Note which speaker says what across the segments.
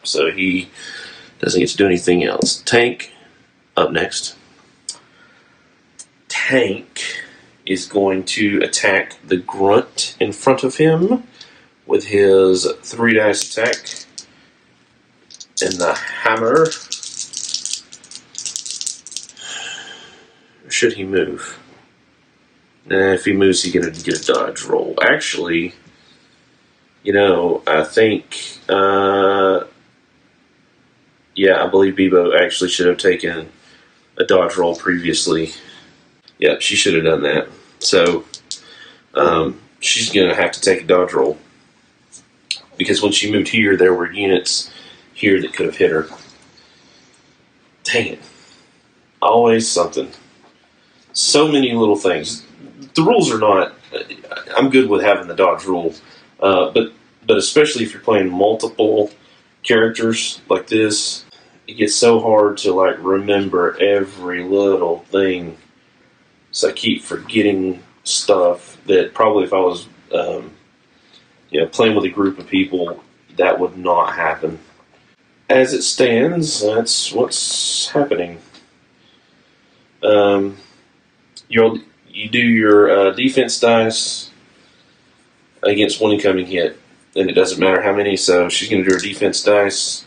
Speaker 1: so he doesn't get to do anything else. Tank up next. Tank is going to attack the grunt in front of him with his 3 dice attack and the hammer. Should he move? If he moves, he's going to get a dodge roll. Actually, I think, I believe Bebo actually should have taken a dodge roll previously. Yep, she should have done that. So, she's going to have to take a dodge roll. Because when she moved here, there were units here that could have hit her. Dang it. Always something. So many little things. The rules are not... I'm good with having the dodge rule. But especially if you're playing multiple characters like this, it gets so hard to remember every little thing. So I keep forgetting stuff that probably if I was playing with a group of people, that would not happen. As it stands, that's what's happening. You do your defense dice against one incoming hit, and it doesn't matter how many, so she's going to do her defense dice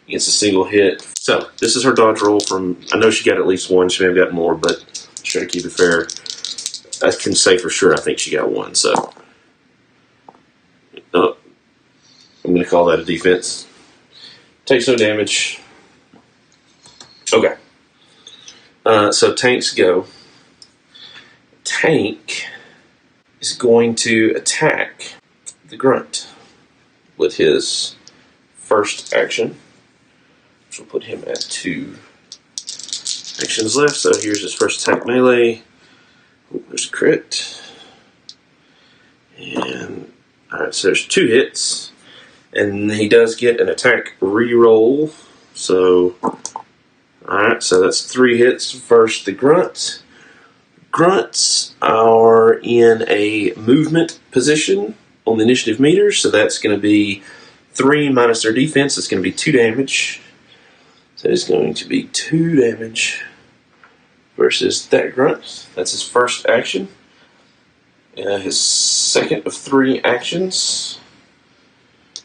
Speaker 1: against a single hit. So, this is her dodge roll from, I know she got at least one, she may have gotten more, but try to keep it fair. I can say for sure I think she got one, so. I'm going to call that a defense. Takes no damage. Okay. So tanks go. Tank is going to attack the grunt with his first action, which will put him at 2 actions left. So here's his first attack melee. Ooh, there's a crit. And alright, so there's 2 hits. And he does get an attack reroll. So, alright, so that's 3 hits versus the grunt. Grunts are in a movement position on the initiative meter, so that's going to be 3 minus their defense. It's going to be 2 damage. So it's going to be 2 damage versus that grunt. That's his first action. His second of 3 actions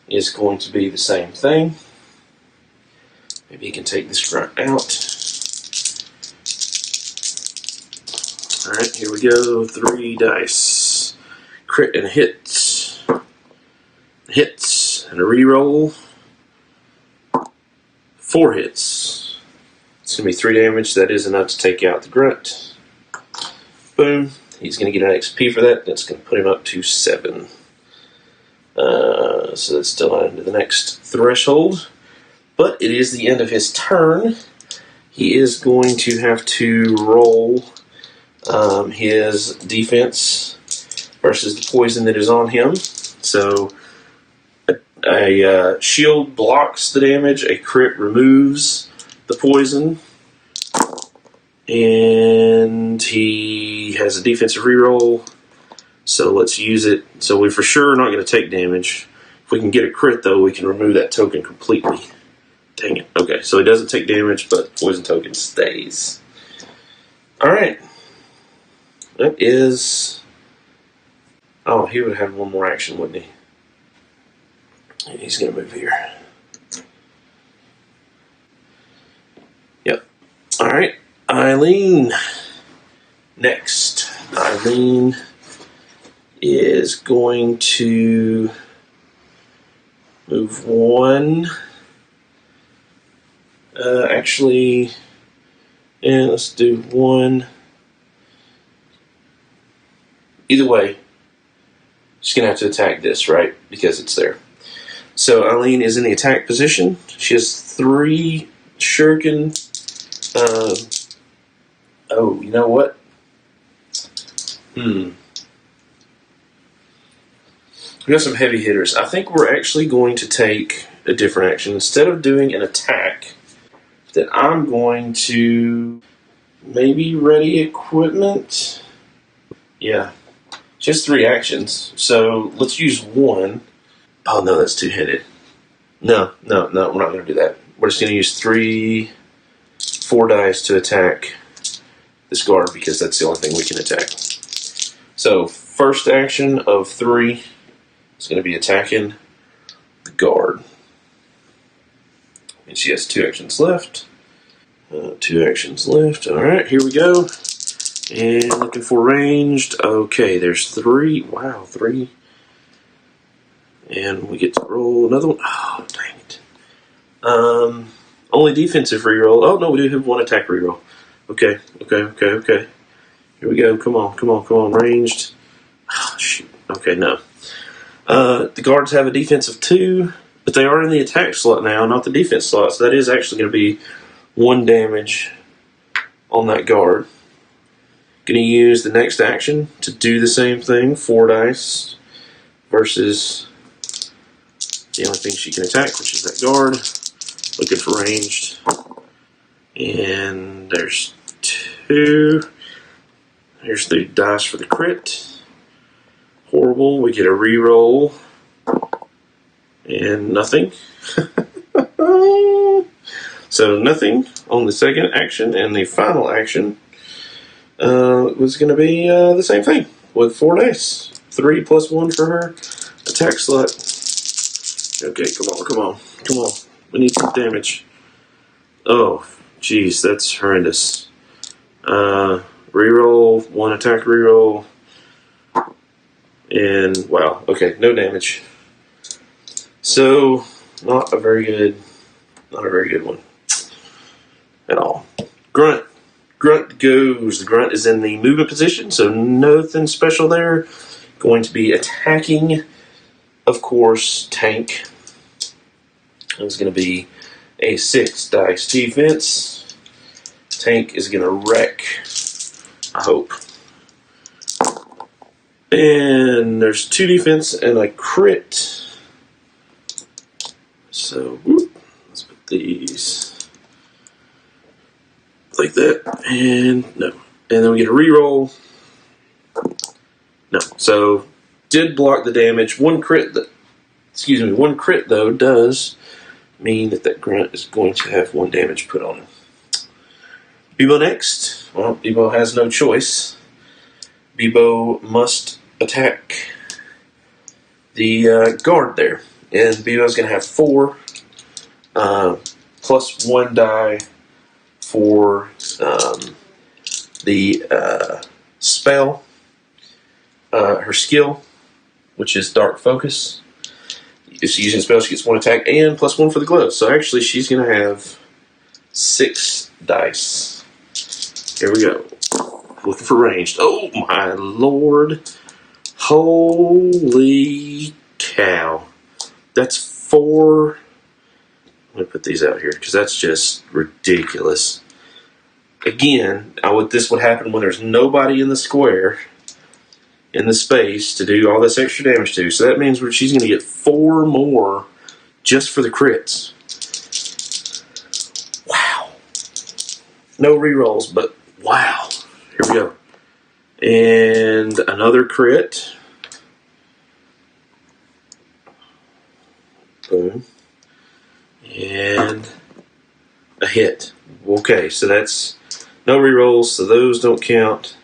Speaker 1: is going to be the same thing. Maybe he can take this grunt out. Alright, here we go. 3 dice. Crit and hits. Hits and a reroll. 4 hits. It's going to be 3 damage. That is enough to take out the grunt. Boom. He's going to get an XP for that. That's going to put him up to 7. So that's still not into the next threshold. But it is the end of his turn. He is going to have to roll his defense versus the poison that is on him. So a shield blocks the damage, a crit removes the poison, and he has a defensive reroll. So let's use it. So we're for sure not going to take damage. If we can get a crit, though, we can remove that token completely. Dang it. Okay, so he doesn't take damage, but poison token stays. Alright. That is... Oh, he would have one more action, wouldn't he? He's going to move here. Yep. Alright. Eileen. Next. Eileen is going to move 1. Actually, let's do 1. Either way, she's going to have to attack this, right? Because it's there. So Eileen is in the attack position. She has 3 shuriken. Oh, you know what? We got some heavy hitters. I think we're actually going to take a different action. Instead of doing an attack, that I'm going to maybe ready equipment. Yeah. Just 3 actions. So let's use 1. Oh no, that's 2-headed. No, we're not going to do that. We're just going to use 4 dice to attack this guard because that's the only thing we can attack. So, first action of 3 is going to be attacking the guard. And she has 2 actions left. 2 actions left. Alright, here we go. And looking for ranged. Okay, there's 3. Wow, 3. And we get to roll another one. Oh, dang it. Only defensive reroll. Oh, no, we do have 1 attack reroll. Okay. Here we go. Come on. Ranged. Oh, shoot. Okay, no. The guards have a defense of 2, but they are in the attack slot now, not the defense slot. So that is actually going to be 1 damage on that guard. Going to use the next action to do the same thing. 4 dice versus the only thing she can attack, which is that guard. Looking for ranged. And there's 2. Here's the dice for the crit. Horrible. We get a reroll. And nothing. So nothing on the second action, and the final action was going to be the same thing with 4 dice. 3 plus 1 for her attack slot. Okay, come on. We need some damage. Oh, jeez, that's horrendous. Reroll, 1 attack reroll. And, wow, okay, no damage. So, not a very good one at all. Grunt. Grunt goes. The grunt is in the movement position, so nothing special there. Going to be attacking, of course, tank. It's going to be a 6 dice defense. Tank is going to wreck, I hope. And there's 2 defense and a crit. So, let's put these like that. And no. And then we get a reroll. No. So, did block the damage. 1 crit, though, does mean that grunt is going to have 1 damage put on him. Bebo next. Well, Bebo has no choice. Bebo must attack the guard there. And Bebo's going to have 4 plus 1 die for the spell. Her skill, which is Dark Focus. If she's using a spell, she gets 1 attack and plus 1 for the gloves. So actually, she's going to have 6 dice. Here we go. Looking for ranged. Oh my lord. Holy cow. That's 4. Let me put these out here because that's just ridiculous. Again, this would happen when there's nobody in the square, in the space, to do all this extra damage to. So that means she's going to get 4 more just for the crits. Wow. No rerolls, but wow. Here we go. And another crit. Boom. And a hit. Okay, so that's no rerolls, so those don't count.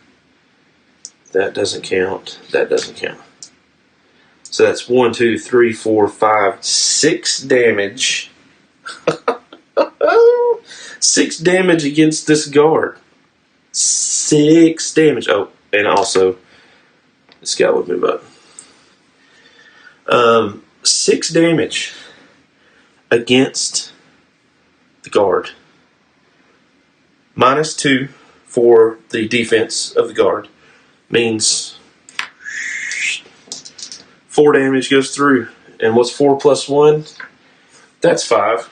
Speaker 1: That doesn't count. That doesn't count. So that's 1, 2, 3, 4, 5, 6 damage. 6 damage against this guard. 6 damage. Oh, and also, this guy would move up. 6 damage against the guard. -2 for the defense of the guard. Means 4 damage goes through. And what's 4 plus 1? That's 5.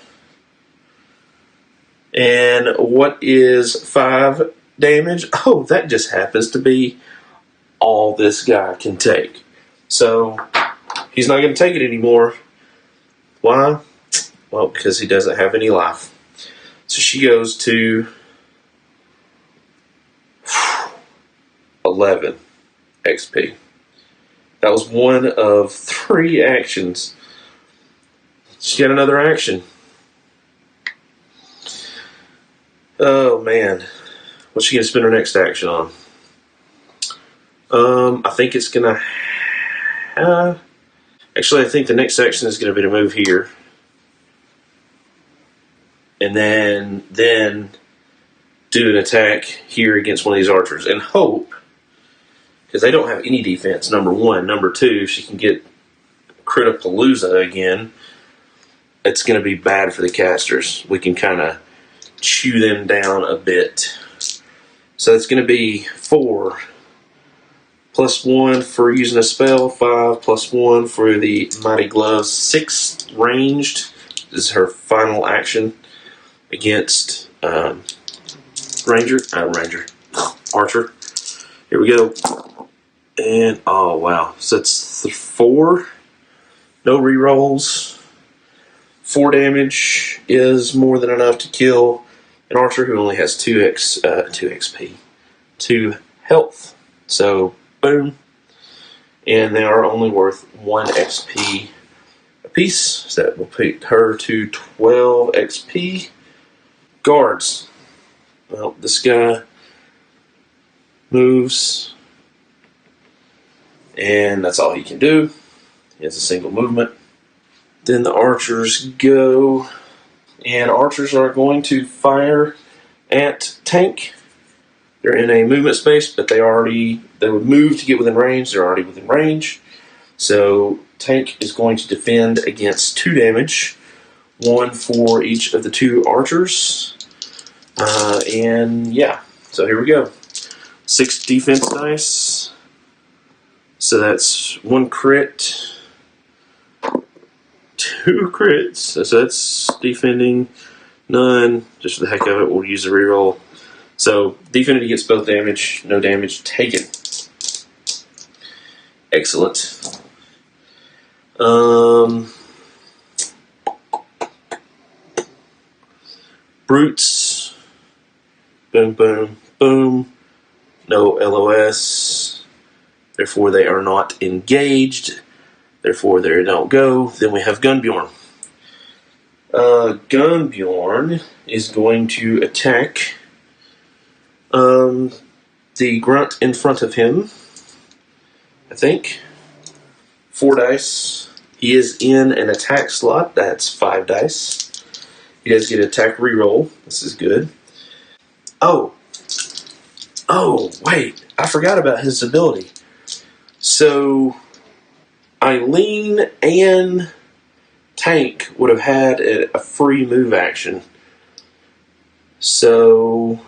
Speaker 1: And what is 5 damage? Oh, that just happens to be all this guy can take. So, he's not going to take it anymore. Why? Well, because he doesn't have any life. So she goes to 11 XP. That was one of 3 actions She's got another action. Oh man, what's she gonna spend her next action on? I think it's gonna. Actually, I think the next action is gonna be to move here, and then do an attack here against one of these archers, and hope, because they don't have any defense. Number one, number two, if she can get Critapalooza again, it's going to be bad for the casters. We can kind of chew them down a bit. So it's going to be 4 plus 1 for using a spell, 5 plus 1 for the Mighty Gloves, 6 ranged. This is her final action against Archer. Here we go. And, oh wow. So it's 4. No rerolls. 4 damage is more than enough to kill an archer who only has 2 XP. 2 health. So, boom. And they are only worth 1 XP apiece. So that will put her to 12 XP. Guards. Well, this guy moves. And that's all he can do. He has a single movement. Then the archers go, and archers are going to fire at tank. They're in a movement space, but they would move to get within range. They're already within range. So tank is going to defend against 2 damage, 1 for each of the 2 archers. And yeah, so here we go. 6 defense dice. So that's 1 crit. 2 crits, so that's defending, none, just for the heck of it, we'll use a reroll. So, defending gets both damage, no damage taken. Excellent. Brutes, boom, boom, boom, no LOS, therefore they are not engaged. Therefore, they don't go. Then we have Gunbjorn. Gunbjorn is going to attack the grunt in front of him. I think. 4 dice. He is in an attack slot. That's 5 dice. He does get an attack reroll. This is good. Oh, wait. I forgot about his ability. So Eileen and Tank would have had a free move action. So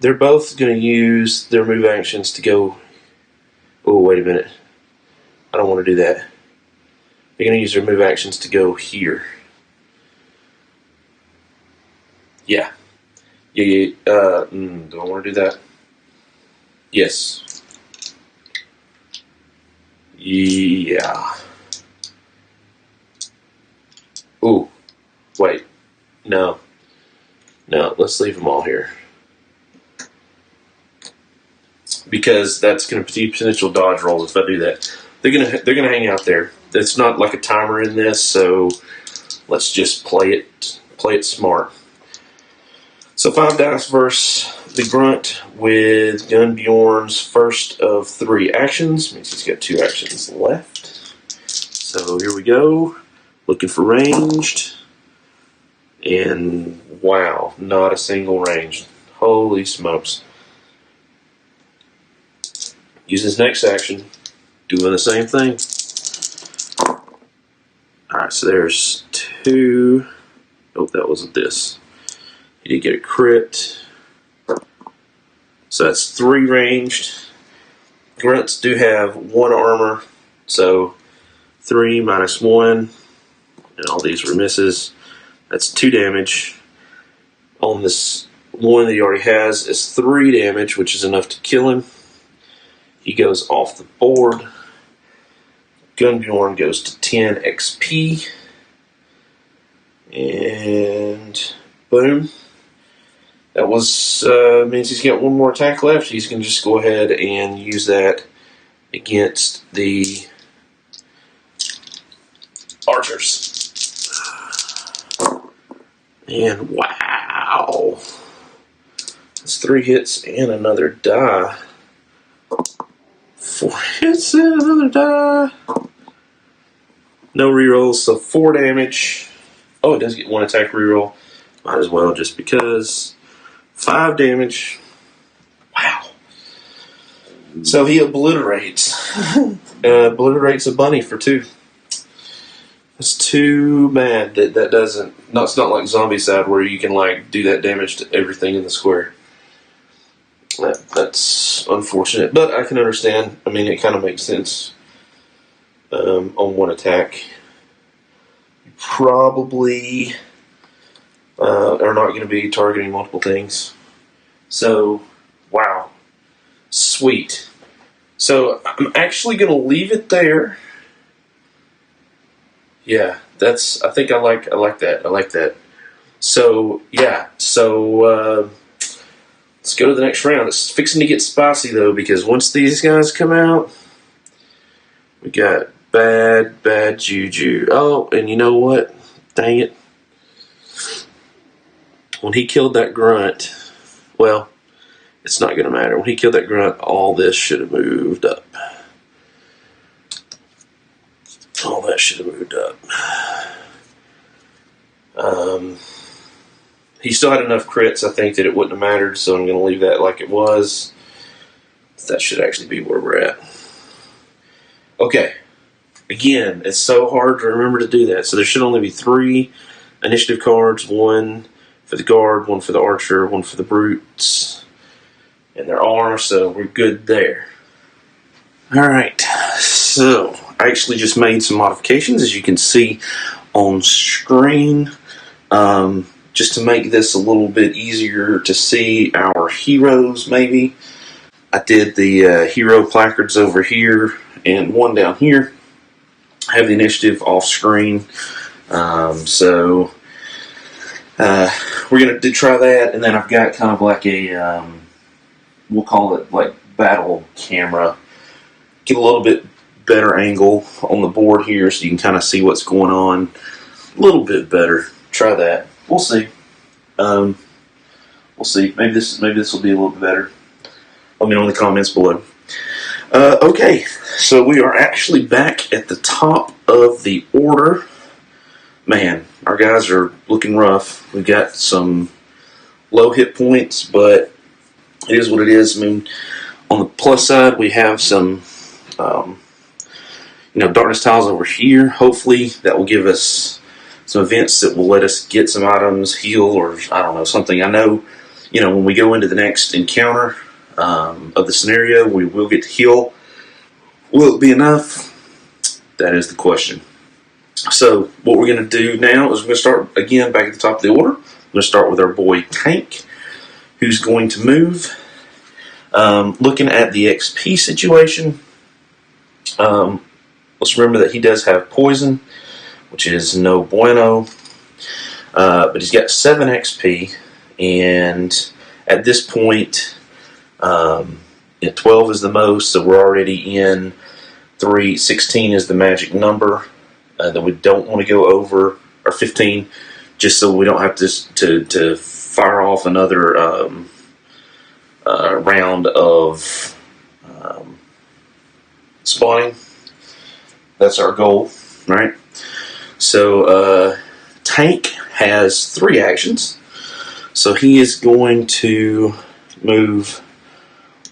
Speaker 1: they're both going to use their move actions to go. Oh, wait a minute. I don't want to do that. They're going to use their move actions to go here. Yeah. Do I want to do that? Yes. Yeah. Ooh. Wait. No. Let's leave them all here. Because that's going to be potential dodge rolls if I do that. They're gonna hang out there. It's not like a timer in this, so let's just play it smart. So 5 dice versus the grunt with Gunbjorn's first of 3 actions. Means he's got 2 actions left. So here we go. Looking for ranged. And wow, not a single ranged. Holy smokes. Use his next action. Doing the same thing. Alright, so there's 2. Oh, that wasn't this. He did get a crit. So that's 3 ranged. Grunts do have 1 armor. So 3 minus 1. And all these were misses. That's 2 damage. On this one that he already has is 3 damage, which is enough to kill him. He goes off the board. Gunbjorn goes to 10 XP. And boom. That was means he's got 1 more attack left. He's going to just go ahead and use that against the archers. And wow, that's 3 hits and another die. 4 hits and another die. No rerolls, so 4 damage. Oh, it does get 1 attack reroll. Might as well, just because. 5 damage. Wow. So he obliterates. Obliterates a bunny for 2. It's too bad that doesn't. No, it's not like Zombicide where you can like do that damage to everything in the square. That's unfortunate, but I can understand. I mean, it kind of makes sense. On 1 attack, you probably are not going to be targeting multiple things. So, wow, sweet. So I'm actually going to leave it there. Yeah, I think I like that. I like that. So yeah, so let's go to the next round. It's fixing to get spicy though, because once these guys come out, we got bad juju. Oh, and you know what? Dang it. When he killed that grunt, well, it's not going to matter. When he killed that grunt, all this should have moved up. All that should have moved up. He still had enough crits, I think, that it wouldn't have mattered, so I'm going to leave that like it was. That should actually be where we're at. Okay. Again, it's so hard to remember to do that. So there should only be 3 initiative cards. 1 for the guard, 1 for the archer, 1 for the brutes. And their armor, so we're good there. Alright, so I actually just made some modifications, as you can see on screen, just to make this a little bit easier to see our heroes, maybe. I did the hero placards over here and 1 down here. I have the initiative off screen, so we're going to try that, and then I've got kind of like a, we'll call it like battle camera. Get a little bit better angle on the board here so you can kind of see what's going on a little bit better. Try that. We'll see. We'll see. Maybe this will be a little bit better. Let me know in the comments below. Okay, so we are actually back at the top of the order. Man, our guys are looking rough. We've got some low hit points, but it is what it is. I mean, on the plus side, we have some darkness tiles over here. Hopefully that will give us some events that will let us get some items, heal, or I don't know, something. I know, when we go into the next encounter of the scenario, we will get to heal. Will it be enough? That is the question. So what we're going to do now is we're going to start again back at the top of the order. We're going to start with our boy Tank, who's going to move. Looking at the XP situation, let's remember that he does have poison, which is no bueno, but he's got 7 XP, and at this point, 12 is the most, so we're already in 3. 16 is the magic number that we don't want to go over, or 15, just so we don't have to fire off another round of spawning. That's our goal, right? So Tank has 3 actions. So he is going to move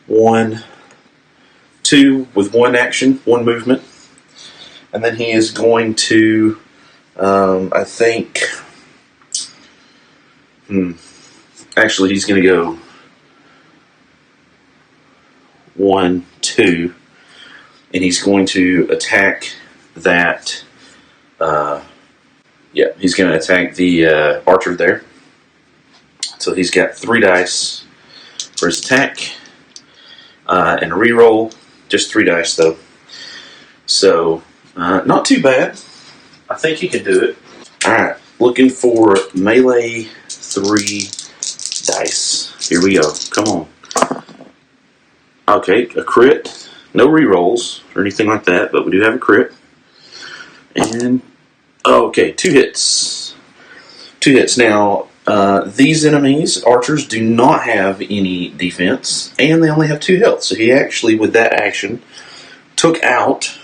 Speaker 1: 1, 2 with 1 action, 1 movement. And then he is going to, I think, actually he's going to go 1, 2, and he's going to attack that, he's going to attack the archer there. So he's got 3 dice for his attack, and a reroll, just 3 dice though. So, not too bad. I think he can do it. Alright, looking for melee 3 dice. Here we go. Come on. Okay, a crit. No rerolls or anything like that, but we do have a crit. And, oh, okay, 2 hits. 2 hits. Now, these enemies, archers, do not have any defense, and they only have 2 health. So he actually, with that action, took out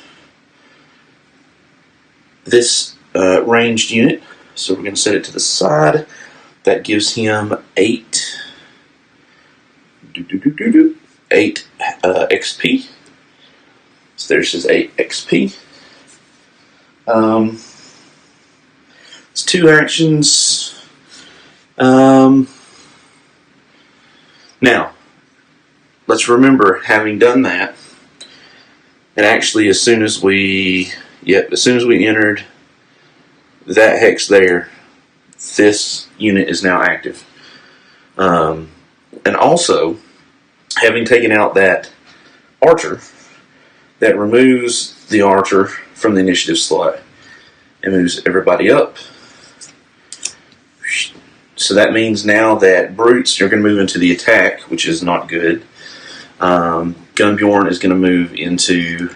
Speaker 1: this ranged unit. So we're going to set it to the side. That gives him 8 XP. So there's his 8 XP. It's 2 actions. Now, let's remember, having done that, and actually as soon as we entered that hex there, this unit is now active. And also, having taken out that archer, that removes the archer from the initiative slot and moves everybody up. So that means now that brutes are going to move into the attack, which is not good. Gunbjorn is going to move into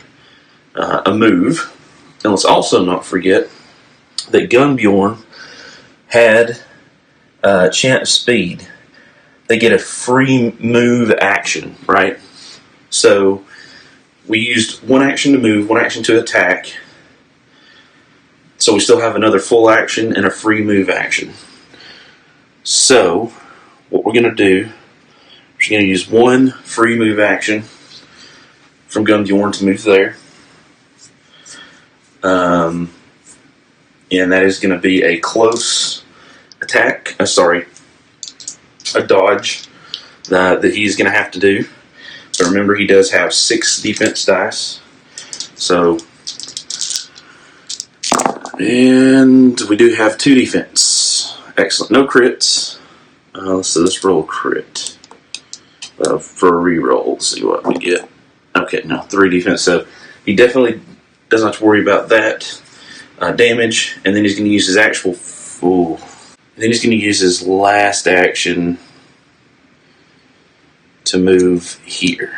Speaker 1: a move. And let's also not forget that Gunbjorn had Chant of Speed. They get a free move action, right? So we used 1 action to move, 1 action to attack. So we still have another full action and a free move action. So what we're going to do, we're going to use 1 free move action from Gunbjorn to move there. And that is going to be a close attack, a dodge that he's going to have to do. But remember, he does have 6 defense dice. So, and we do have 2 defense. Excellent. No crits. So let's roll a crit for a reroll. Let's see what we get. Okay, no, 3 defense. So he definitely doesn't have to worry about that damage. And then he's going to use his actual. Then he's going to use his last action to move here.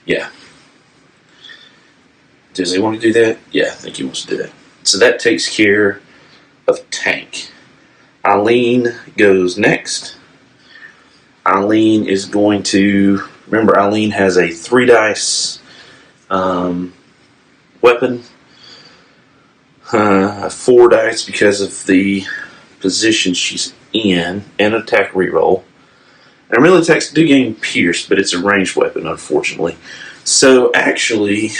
Speaker 1: Yeah. Does he want to do that? Yeah, I think he wants to do that. So that takes care of tank. Eileen goes next. Eileen is going to, remember, Eileen has a 3 dice weapon, 4 dice because of the position she's in, and an attack reroll. And really attacks do gain pierce, but it's a ranged weapon, unfortunately. So actually,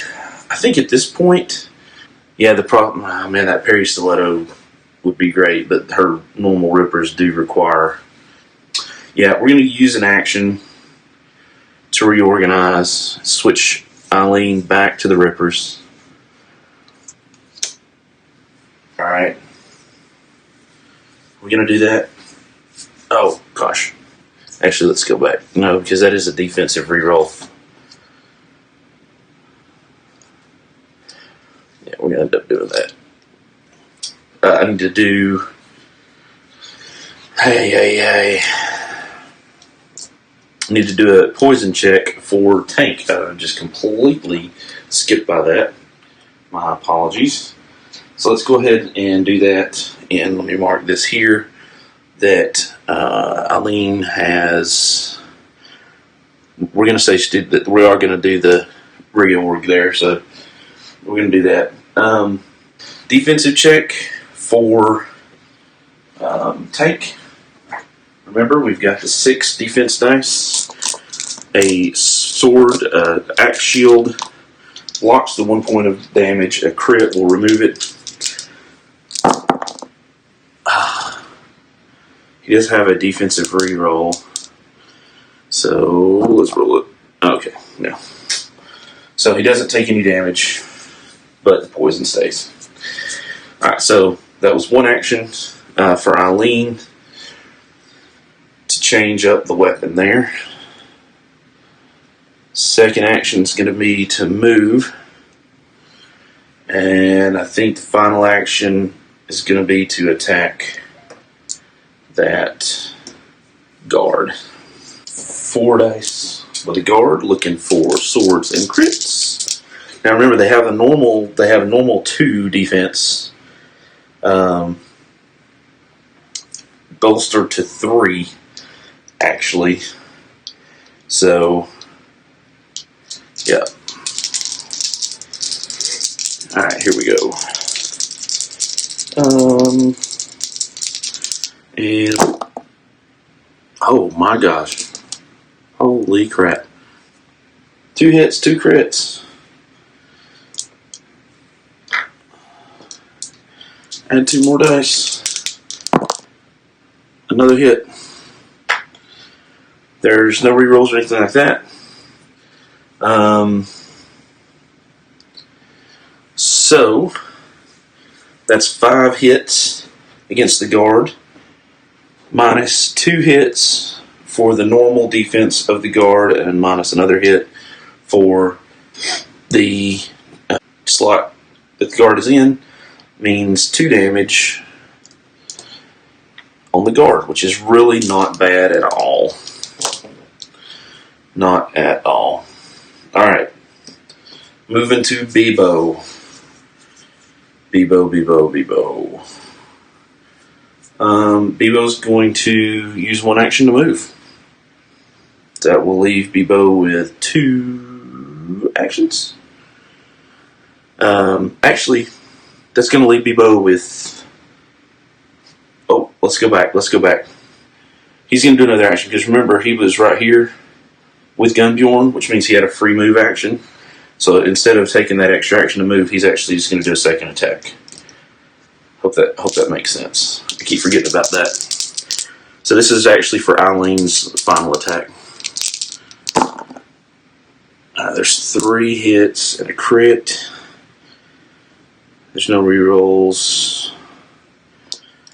Speaker 1: I think at this point, yeah, the problem, oh man, that parry stiletto would be great, but her normal rippers do require. Yeah, we're going to use an action to reorganize, switch Eileen back to the rippers. Alright. We're going to do that. Oh, gosh. Actually, let's go back. No, because that is a defensive reroll. Yeah, we're going to end up doing that. I need to do. I need to do a poison check for tank. Just completely skipped by that. My apologies. So let's go ahead and do that. And let me mark this here that Eileen has. We're going to say that we are going to do the reorg there. So we're going to do that. Defensive check for tank. Remember, we've got the 6 defense dice. A sword, axe shield blocks the 1 point of damage. A crit will remove it. He does have a defensive reroll. So let's roll it. Okay, no. So he doesn't take any damage, but the poison stays. Alright, so that was 1 action for Eileen to change up the weapon there. Second action is going to be to move. And I think the final action is going to be to attack that guard. 4 dice. with the guard, looking for swords and crits. Now remember, they have a normal 2 defense, bolstered to 3 actually. So yeah. All right, here we go. And oh my gosh, holy crap! 2 hits, 2 crits. Add 2 more dice. Another hit. There's no rerolls or anything like that. So that's 5 hits against the guard, minus 2 hits for the normal defense of the guard, and minus another hit for the slot that the guard is in, means 2 damage on the guard, which is really not bad at all. Not at all. Alright. Moving to Bebo. Bebo. Bebo's going to use 1 action to move. That will leave Bebo with 2 actions. Actually, that's going to leave Bebo with... Oh, let's go back. He's going to do another action, because remember, he was right here with Gunbjorn, which means he had a free move action. So instead of taking that extra action to move, he's actually just going to do a second attack. Hope that makes sense. I keep forgetting about that. So this is actually for Eileen's final attack. There's 3 hits and a crit. There's no rerolls.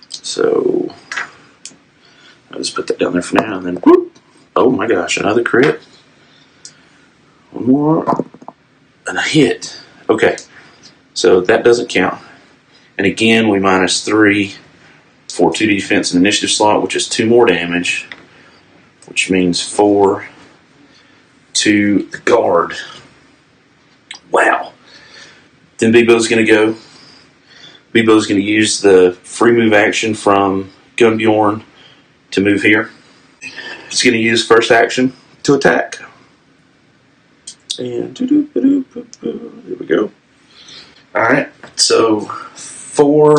Speaker 1: So I'll just put that down there for now, and then whoop! Oh my gosh, another crit. 1 more. And a hit. Okay, so that doesn't count. And again, we minus 3 for 2 defense and initiative slot, which is 2 more damage, which means 4 to the guard. Wow. Then Bebo's going to go. Bebo's going to use the free move action from Gunbjorn to move here. It's going to use first action to attack. And there we go. Alright, so 4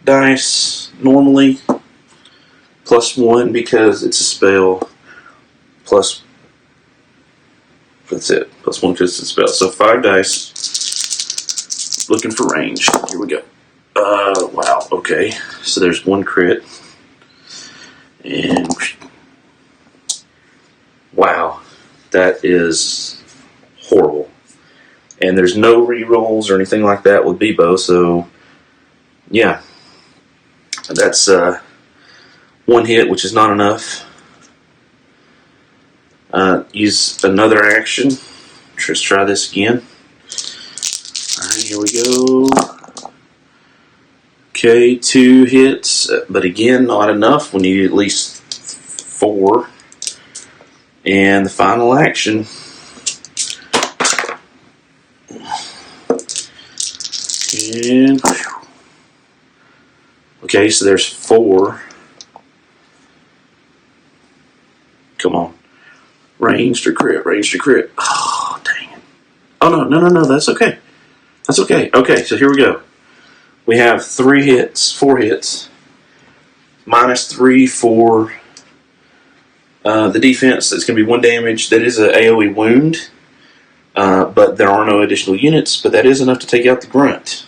Speaker 1: dice normally, plus 1 because it's a spell, plus, that's it, plus 1 because it's a spell. So 5 dice, looking for range. Here we go. Wow, okay. So there's 1 crit. And wow. That is horrible. And there's no rerolls or anything like that with Bebo, so yeah. That's 1 hit, which is not enough. Use another action. Let's try this again. Alright, here we go. Okay, 2 hits, but again, not enough. We need at least 4. And the final action. And okay, so there's 4. Come on. Ranged or crit, ranged or crit. Oh, dang it. Oh, no, that's okay. That's okay. Okay, so here we go. We have 4 hits. Minus 3 for the defense. That's going to be 1 damage. That is an AoE wound, but there are no additional units, but that is enough to take out the grunt,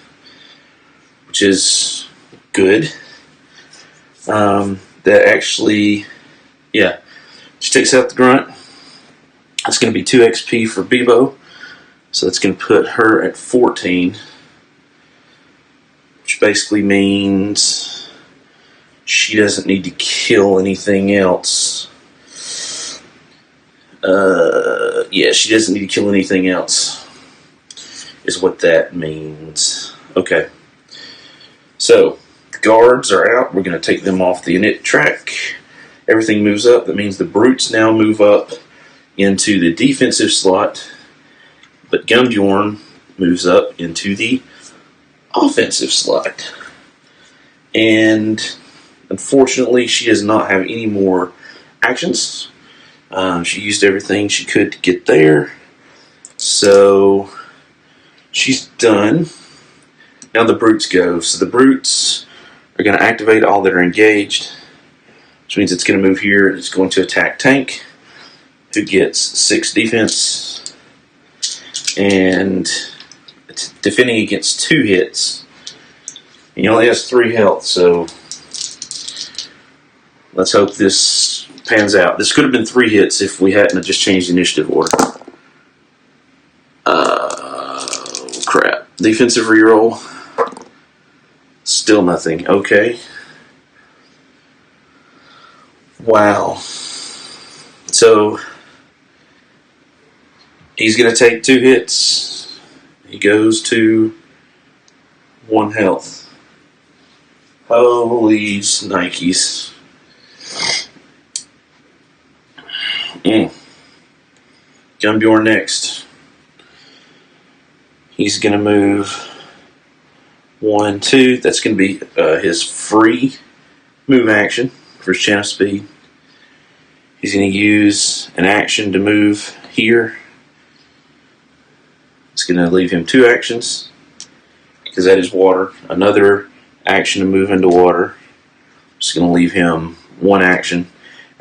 Speaker 1: which is good. That actually, yeah, she takes out the grunt. That's going to be 2 XP for Bebo, so that's going to put her at 14, which basically means she doesn't need to kill anything else. Yeah, she doesn't need to kill anything else, is what that means. Okay. So, the guards are out. We're going to take them off the init track. Everything moves up. That means the brutes now move up into the defensive slot, but Gumbjorn moves up into the offensive slot. And unfortunately, she does not have any more actions. She used everything she could to get there. So she's done. Now the brutes go. So the brutes are going to activate all that are engaged, which means it's going to move here. It's going to attack Tank, who gets 6 defense, and it's defending against 2 hits. And he only has 3 health, so let's hope this pans out. This could have been 3 hits if we hadn't just changed the initiative order. Crap. Defensive reroll. Still nothing. Okay. Wow. So he's going to take 2 hits. He goes to 1 health. Holy Nikes. Gumbjorn next. He's going to move 1, 2. That's going to be his free move action for his channel speed. He's going to use an action to move here. It's going to leave him 2 actions because that is water. Another action to move into water. It's going to leave him 1 action.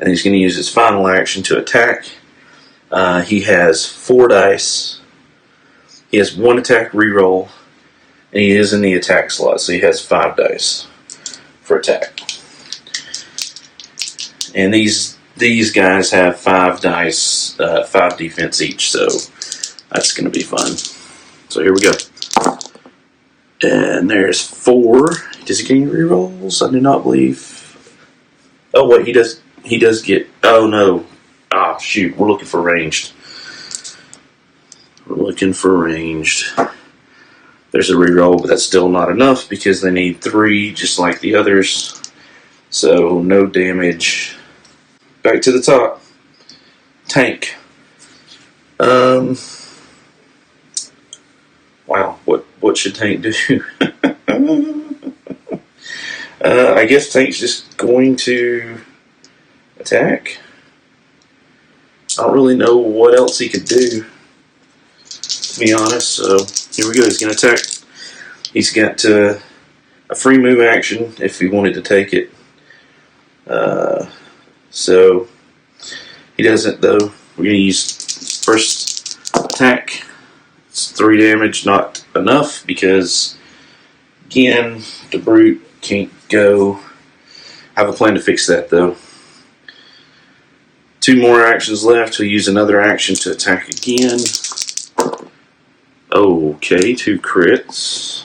Speaker 1: And he's going to use his final action to attack. He has 4 dice. He has 1 attack reroll. And he is in the attack slot, so he has 5 dice for attack. And these guys have 5 dice, 5 defense each, so that's going to be fun. So here we go. And there's 4. Does he get any rerolls? I do not believe. Oh wait, he does. He does get. Oh no. Ah, shoot. We're looking for ranged. We're looking for ranged. There's a reroll, but that's still not enough because they need 3, just like the others. So no damage. Back to the top. Tank. Wow. What should Tank do? I guess Tank's just going to attack. I don't really know what else he could do, to be honest. So here we go. He's going to attack. He's got a free move action if he wanted to take it. So he doesn't, though. We're going to use first attack. It's 3 damage, not enough because, again, the brute can't go. I have a plan to fix that, though. 2 more actions left. He'll use another action to attack again. Okay, 2 crits.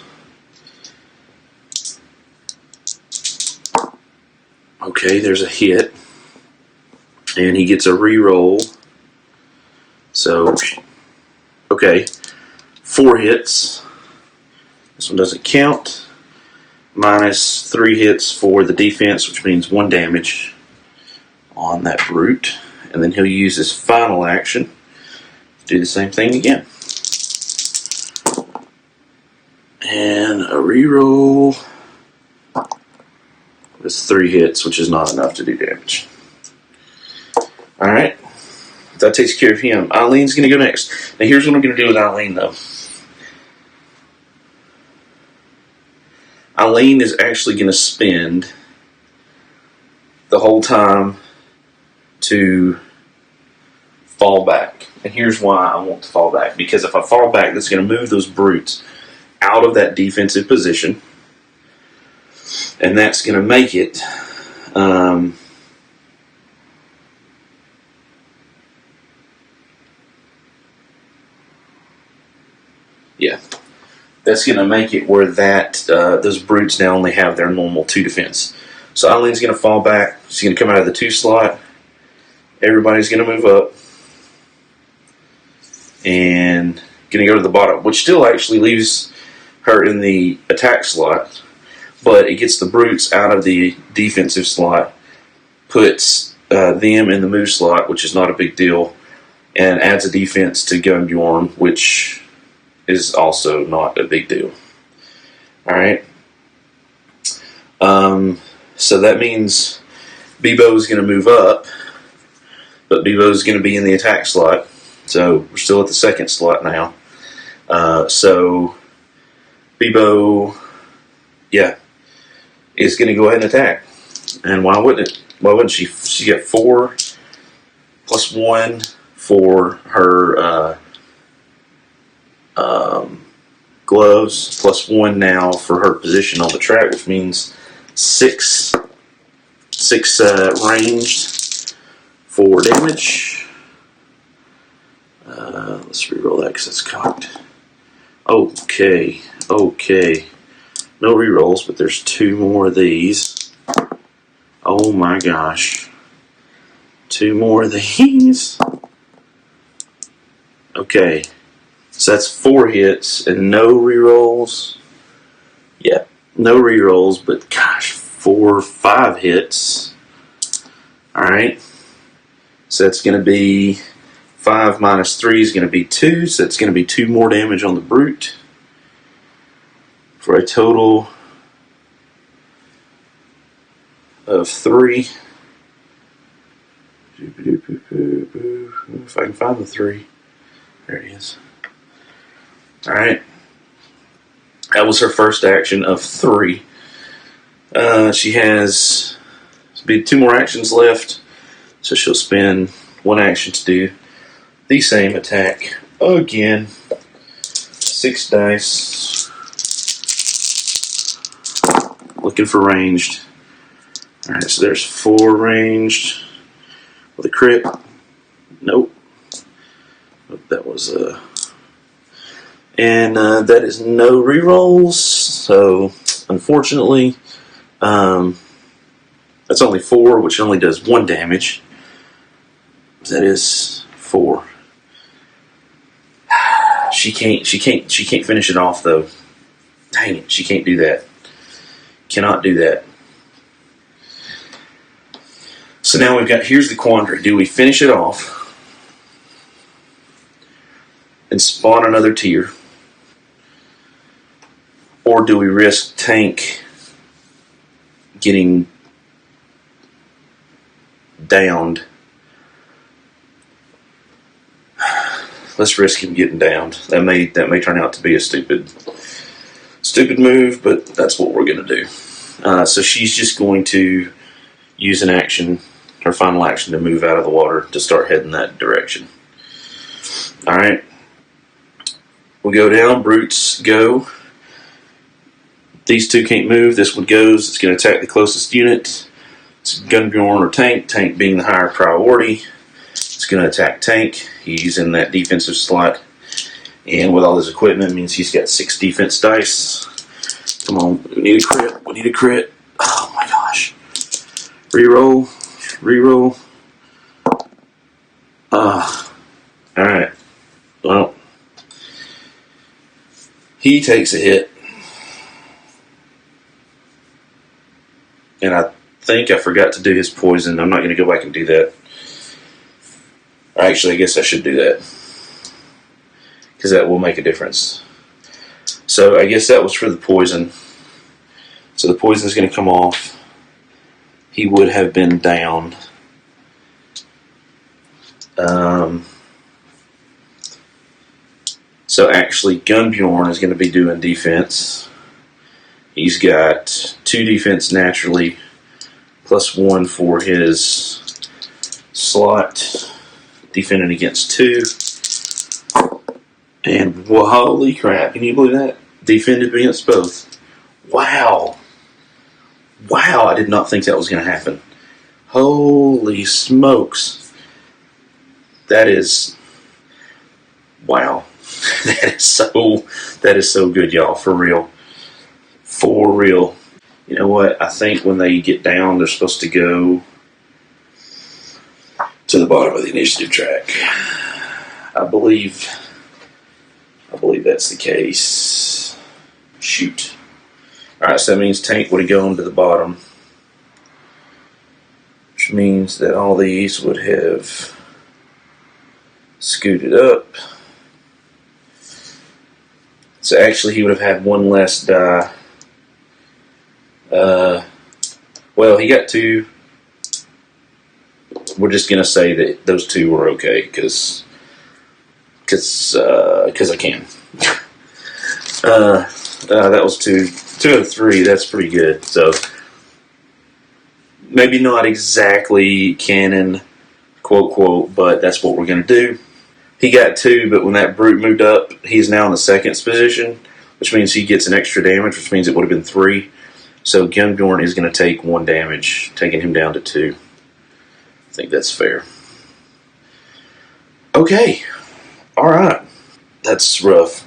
Speaker 1: Okay, there's a hit. And he gets a reroll. So, okay, 4 hits. This one doesn't count. Minus 3 hits for the defense, which means 1 damage on that brute. And then he'll use his final action to do the same thing again. And a reroll. It's 3 hits, which is not enough to do damage. Alright. That takes care of him. Eileen's going to go next. Now here's what I'm going to do with Eileen, though. Eileen is actually going to spend the whole time to fall back. And here's why I want to fall back. Because if I fall back, that's going to move those brutes out of that defensive position. And that's going to make it that's going to make it where that those brutes now only have their normal 2 defense. So Eileen's going to fall back. She's going to come out of the 2 slot. Everybody's going to move up. And going to go to the bottom, which still actually leaves her in the attack slot. But it gets the brutes out of the defensive slot. Puts them in the move slot, which is not a big deal. and adds a defense to Gunbjorn, which is also not a big deal. Alright. So that means Bebo is going to move up, but Bebo is going to be in the attack slot. So we're still at the second slot now. So Bebo, is going to go ahead and attack. And why wouldn't it? Why wouldn't she? She get 4 plus 1 for her gloves, plus 1 now for her position on the track, which means 6 ranged for damage. Let's reroll that because that's cocked. Okay. No rerolls, but there's 2 more of these. Oh my gosh. 2 more of these. Okay. So that's 4 hits and no rerolls. Yeah, no rerolls, but gosh, 5 hits. Alright. So that's going to be 5 minus 3 is going to be 2, so it's going to be 2 more damage on the brute for a total of 3. If I can find the 3. There it is. Alright. That was her first action of 3. She has 2 more actions left, so she'll spend 1 action to do the same attack again. 6 dice. Looking for ranged. Alright, so there's 4 ranged with a crit. Nope. That was and that is no rerolls, so unfortunately that's only 4, which only does 1 damage. That is 4. She can't finish it off though. Dang it, she can't do that. Cannot do that. So now here's the quandary. Do we finish it off and spawn another tier? Or do we risk Tank getting downed? Let's risk him getting downed. That may turn out to be a stupid move, but that's what we're going to do. So she's just going to use an action, her final action, to move out of the water to start heading that direction. Alright. We go down, brutes go. These 2 can't move. This one goes. It's going to attack the closest unit. It's Gunbjorn or Tank. Tank being the higher priority. It's going to attack Tank. He's in that defensive slot. And with all his equipment, means he's got 6 defense dice. Come on. We need a crit. We need a crit. Oh my gosh. Reroll. Alright. Well. He takes a hit. And I think I forgot to do his poison. I'm not going to go back and do that. Actually, I guess I should do that. Because that will make a difference. So I guess that was for the poison. So the poison is going to come off. He would have been down. So actually, Gunbjorn is going to be doing defense. He's got 2 defense naturally, plus 1 for his slot, defending against 2. And holy crap, can you believe that? Defended against both. Wow. Wow, I did not think that was going to happen. Holy smokes. That is, wow. That is so good, y'all, for real. For real. You know what? I think when they get down, they're supposed to go to the bottom of the initiative track. I believe that's the case. Shoot. Alright, so that means Tank would have gone to the bottom. Which means that all these would have Scoot it up. So actually he would have had one less die. Well, he got 2. We're just going to say that those 2 were okay because I can. That was 2 out of 3. That's pretty good. So maybe not exactly canon, quote, quote, but that's what we're going to do. He got 2, but when that brute moved up, he's now in the 2nd position, which means he gets an extra damage, which means it would have been 3. So Gunbjorn is going to take 1 damage, taking him down to 2. I think that's fair. Okay. Alright. That's rough.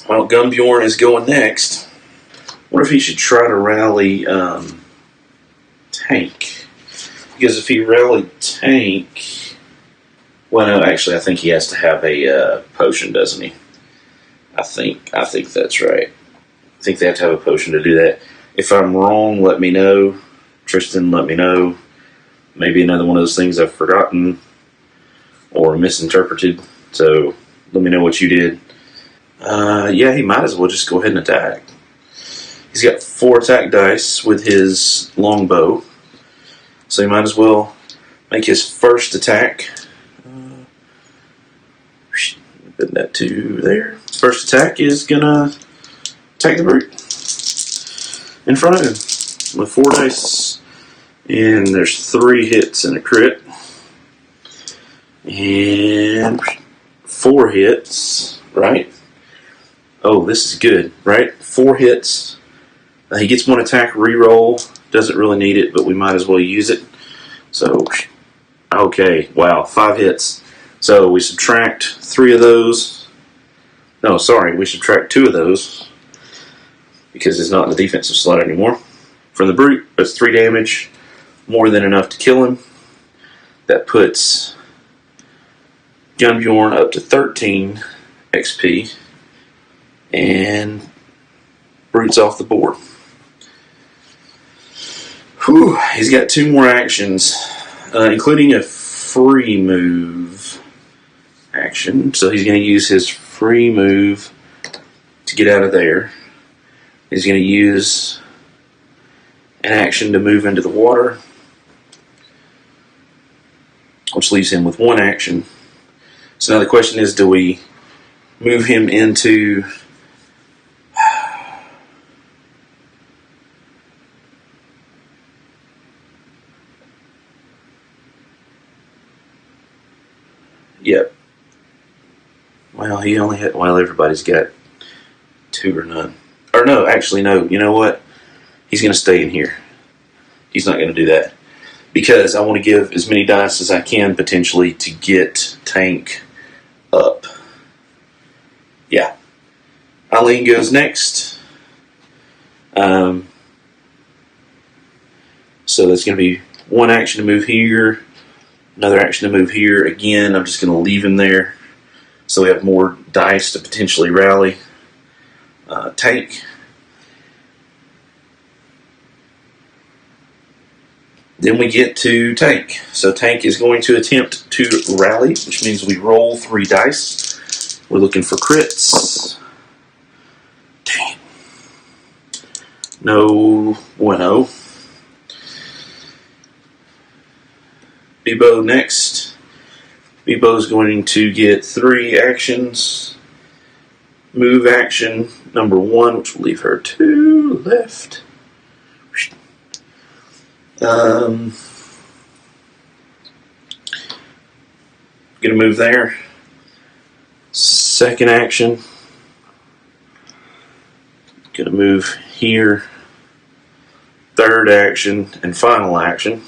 Speaker 1: Well, Gunbjorn is going next. What if he should try to rally Tank? Because if he rallied Tank... Well, no, actually, I think he has to have a potion, doesn't he? I think that's right. I think they have to have a potion to do that. If I'm wrong, let me know. Tristan, let me know. Maybe another one of those things I've forgotten or misinterpreted. So let me know what you did. Yeah, he might as well just go ahead and attack. He's got 4 attack dice with his longbow. So he might as well make his first attack. Put that 2 there. His first attack is gonna attack the brute in front of him with 4 dice. And there's 3 hits and a crit. And 4 hits, right? Oh, this is good, right? 4 hits. He gets 1 attack reroll. Doesn't really need it, but we might as well use it. So, okay, wow, 5 hits. So we subtract 3 of those. No, sorry, we subtract 2 of those because it's not in the defensive slot anymore. From the brute, that's 3 damage, more than enough to kill him. That puts Gunbjorn up to 13 XP, and brute's off the board. Whew, he's got 2 more actions, including a free move action. So he's going to use his free move to get out of there. He's going to use an action to move into the water, which leaves him with 1 action. So now the question is, do we move him into... Yep. Well, he only had... Well, everybody's got 2 or none. Or no, actually no. You know what? He's going to stay in here. He's not going to do that. Because I want to give as many dice as I can, potentially, to get Tank up. Yeah. Eileen goes next. So that's going to be 1 action to move here. Another action to move here. Again, I'm just going to leave him there so we have more dice to potentially rally. Tank. Then we get to Tank. So Tank is going to attempt to rally, which means we roll 3 dice. We're looking for crits. Dang. No bueno. Bebo next. Bebo's going to get 3 actions. Move action number 1, which will leave her 2 left. Gonna move there. Second action. Gonna move here. Third action and final action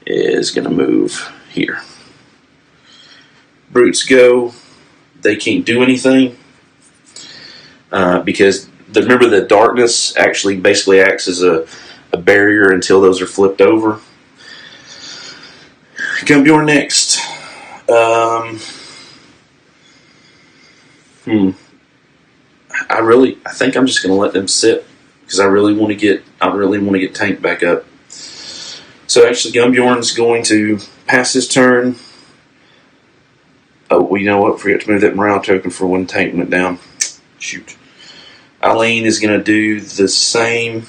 Speaker 1: is gonna move here. Brutes go. They can't do anything because remember the darkness actually basically acts as a barrier until those are flipped over. Gunbjorn next. I think I'm just going to let them sit because I really want to get Tank back up. So actually, Gunbjorn's going to pass his turn, Oh, well, you know what? Forgot to move that morale token for when tank went down. Shoot. Eileen is going to do the same.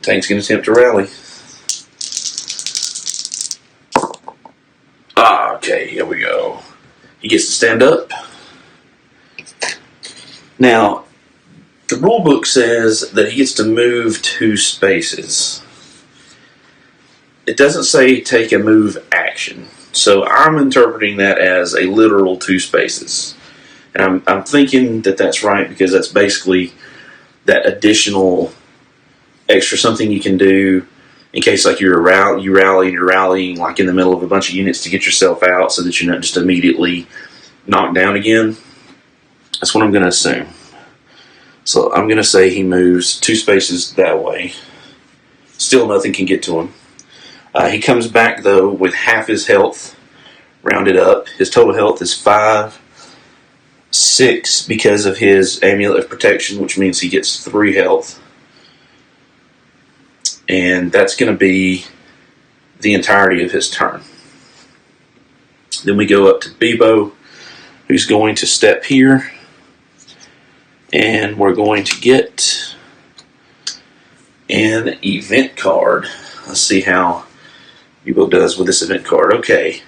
Speaker 1: Tank's going to attempt to rally. Okay, here we go. He gets to stand up. Now, the rule book says that he gets to move 2 spaces. It doesn't say take a move action. So I'm interpreting that as a literal 2 spaces. And I'm thinking that that's right because that's basically that additional extra something you can do in case like you're rallying like in the middle of a bunch of units to get yourself out so that you're not just immediately knocked down again. That's what I'm going to assume. So I'm going to say he moves 2 spaces that way. Still nothing can get to him. He comes back though with half his health rounded up. His total health is 5, 6 because of his amulet of protection, which means he gets 3 health. And that's going to be the entirety of his turn. Then we go up to Bebo, who's going to step here. And we're going to get an event card. Let's see how Bebo does with this event card. Okay.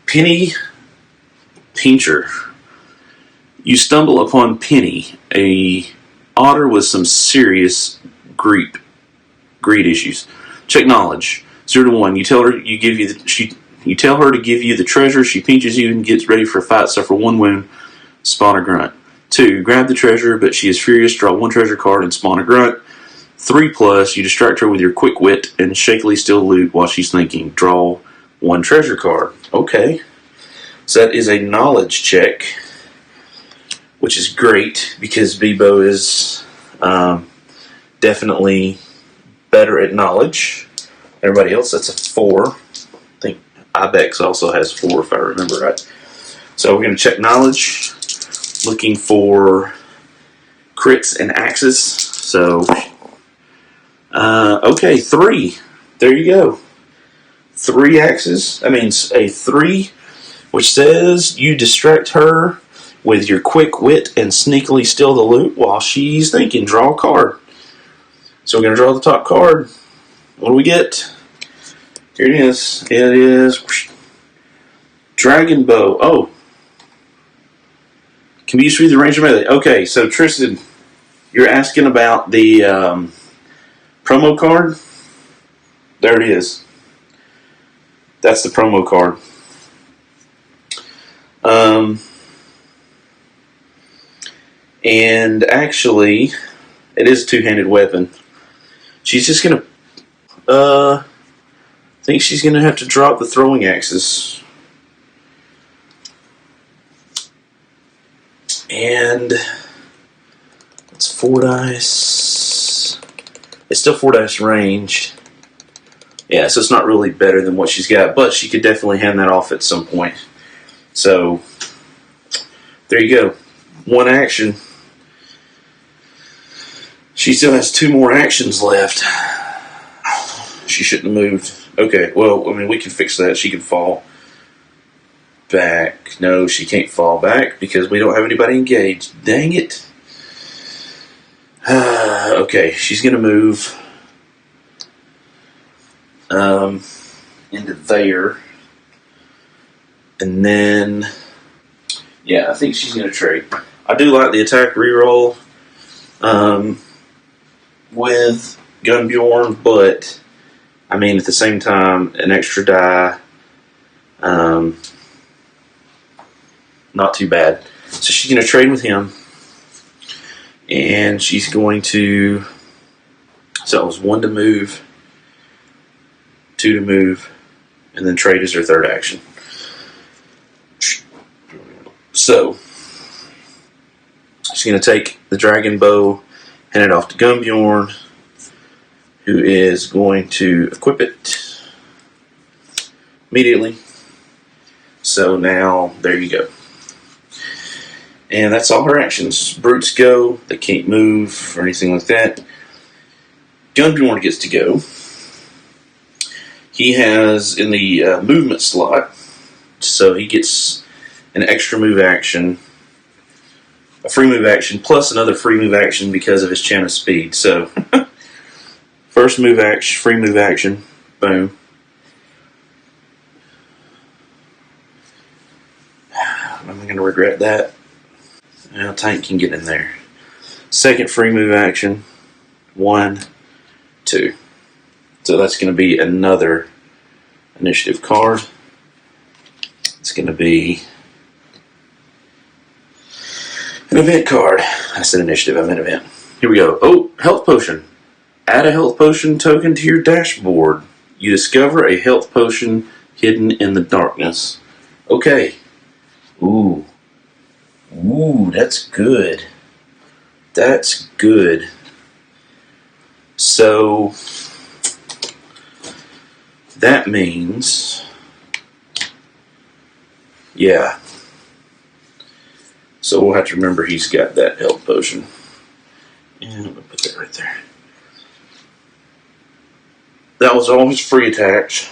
Speaker 1: Penny Pincher. You stumble upon Penny, a otter with some serious greed issues. Check knowledge. 0 to 1. You tell her you tell her to give you the treasure. She pinches you and gets ready for a fight. Suffer 1 wound. Spawn a grunt. 2. Grab the treasure, but she is furious. Draw 1 treasure card and spawn a grunt. 3+. You distract her with your quick wit and shakily steal loot while she's thinking. Draw 1 treasure card. Okay. So that is a knowledge check, which is great because Bebo is definitely better at knowledge. Everybody else, that's a 4. I think Ibex also has 4 if I remember right. So we're going to check knowledge, looking for crits and axes. So, okay, 3. There you go. 3 axes. That means a 3, which says you distract her with your quick wit and sneakily steal the loot while she's thinking. Draw a card. So we're going to draw the top card. What do we get? Here it is. It is Dragon Bow. Oh. Can be used through the range of melee. Okay, so Tristan, you're asking about the promo card? There it is. That's the promo card. And actually, it is a 2-handed weapon. She's just going to, I think she's going to have to drop the throwing axes. And it's 4 dice. It's still 4 dice range. Yeah, so it's not really better than what she's got, but she could definitely hand that off at some point. So, there you go. 1 action. She still has 2 more actions left. She shouldn't have moved. Okay, well, I mean, we can fix that. She can fall back. No, she can't fall back because we don't have anybody engaged. Dang it. Okay, she's going to move into there. And then, yeah, I think she's going to trade. I do like the attack reroll with Gunbjorn, but I mean, at the same time, an extra die, not too bad. So she's going to trade with him, and she's going to, so it was 1 to move, 2 to move, and then trade is her 3rd action. So, she's going to take the Dragon Bow, hand it off to Gunbjorn, who is going to equip it immediately. So now, there you go. And that's all her actions. Brutes go, they can't move or anything like that. Gunbjorn gets to go. He has, in the movement slot, So he gets an extra move action, a free move action, plus another free move action because of his chant of speed. So first move action, free move action, boom. I'm going to regret that. Now Tank can get in there. Second free move action, 1, 2. So that's going to be another initiative card. It's going to be an event card. I said initiative, I meant event. Here we go. Oh, health potion. Add a health potion token to your dashboard. You discover a health potion hidden in the darkness. Okay. Ooh, that's good. That's good. So that means, yeah. So we'll have to remember he's got that health potion. And I'm gonna put that right there. That was all his free attacks.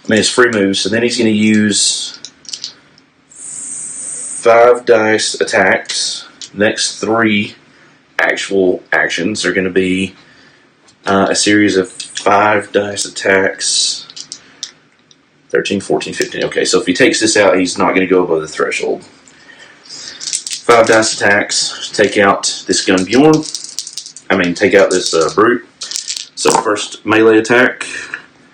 Speaker 1: I mean, his free moves. So then he's going to use 5 dice attacks. Next 3 actual actions are going to be a series of 5 dice attacks. 13, 14, 15. Okay, so if he takes this out, he's not going to go above the threshold. 5 dice attacks. Take out this Gunbjorn. Take out this Brute. So first melee attack.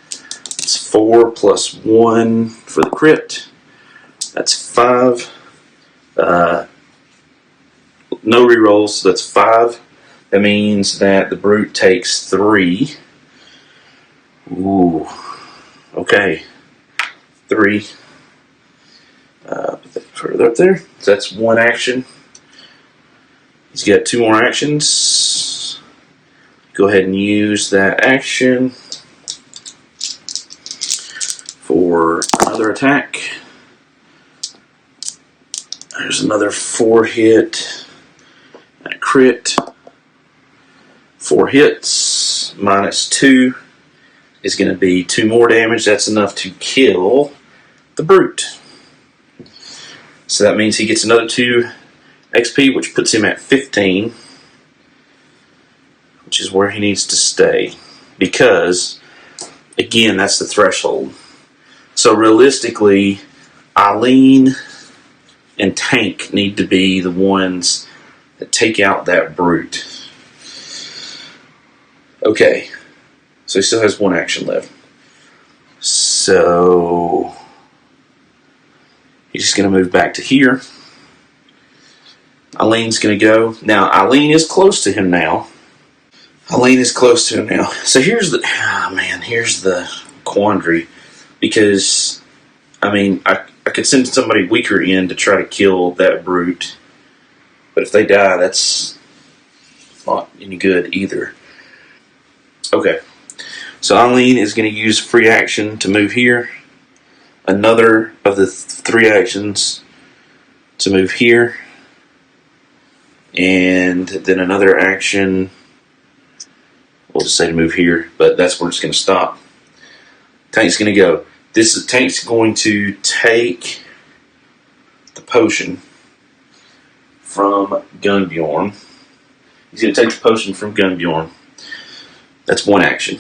Speaker 1: It's 4 plus 1 for the crit. That's 5. No rerolls, so that's 5. That means that the Brute takes 3. Ooh. Okay. 3. Put that further up there. So that's 1 action. He's got 2 more actions. Go ahead and use that action for another attack. There's another 4 hit and a crit. 4 hits minus 2 is going to be 2 more damage. That's enough to kill the Brute. So that means he gets another 2 XP, which puts him at 15, which is where he needs to stay. Because, again, that's the threshold. So realistically, Eileen and Tank need to be the ones that take out that Brute. Okay, so he still has 1 action left. So he's just going to move back to here. Eileen's going to go. Now, Eileen is close to him now. So here's the quandary. Because, I could send somebody weaker in to try to kill that Brute. But if they die, that's not any good either. Okay. So Eileen is going to use free action to move here. Another of the 3 actions to move here. And then another action, we'll just say to move here, but that's where it's going to stop. Tank's going to go. Tank's going to take the potion from Gunbjorn. He's going to take the potion from Gunbjorn. That's 1 action.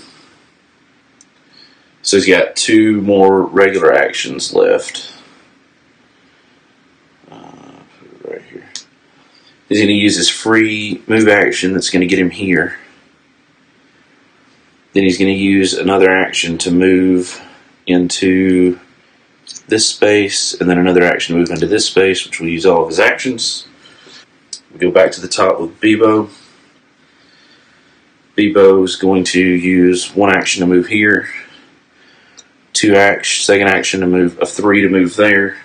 Speaker 1: So he's got 2 more regular actions left. Put it right here. He's going to use his free move action that's going to get him here. Then he's going to use another action to move into this space, and then another action to move into this space, which will use all of his actions. We go back to the top with Bebo. Bebo is going to use 1 action to move here. 2 action, second action to move, a 3 to move there.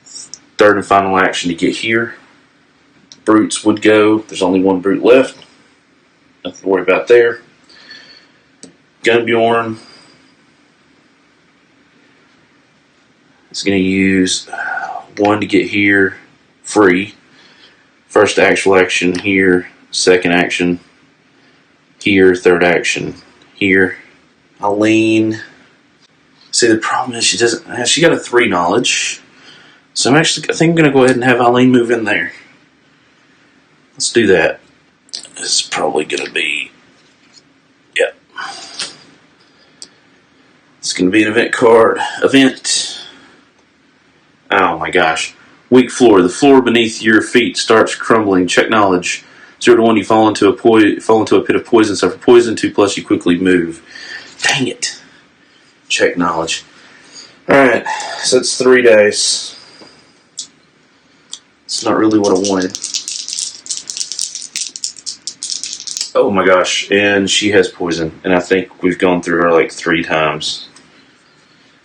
Speaker 1: Third and final action to get here. Brutes would go. There's only 1 Brute left. Nothing to worry about there. Gunbjorn is going to use 1 to get here free. First actual action here. Second action here. Third action here. Eileen
Speaker 2: See, the problem is she doesn't. She got a 3 knowledge, so I think I'm going to go ahead and have Eileen move in there. Let's do that. This is probably going to be, yep. It's going to be an event card. Event. Oh my gosh. Weak floor. The floor beneath your feet starts crumbling. Check knowledge. 0 to 1, you fall into a pit of poison. Suffer poison. 2+, you quickly move. Dang it. Check knowledge. Alright, so it's 3 dice. It's not really what I wanted. Oh my gosh, and she has poison. And I think we've gone through her like 3 times.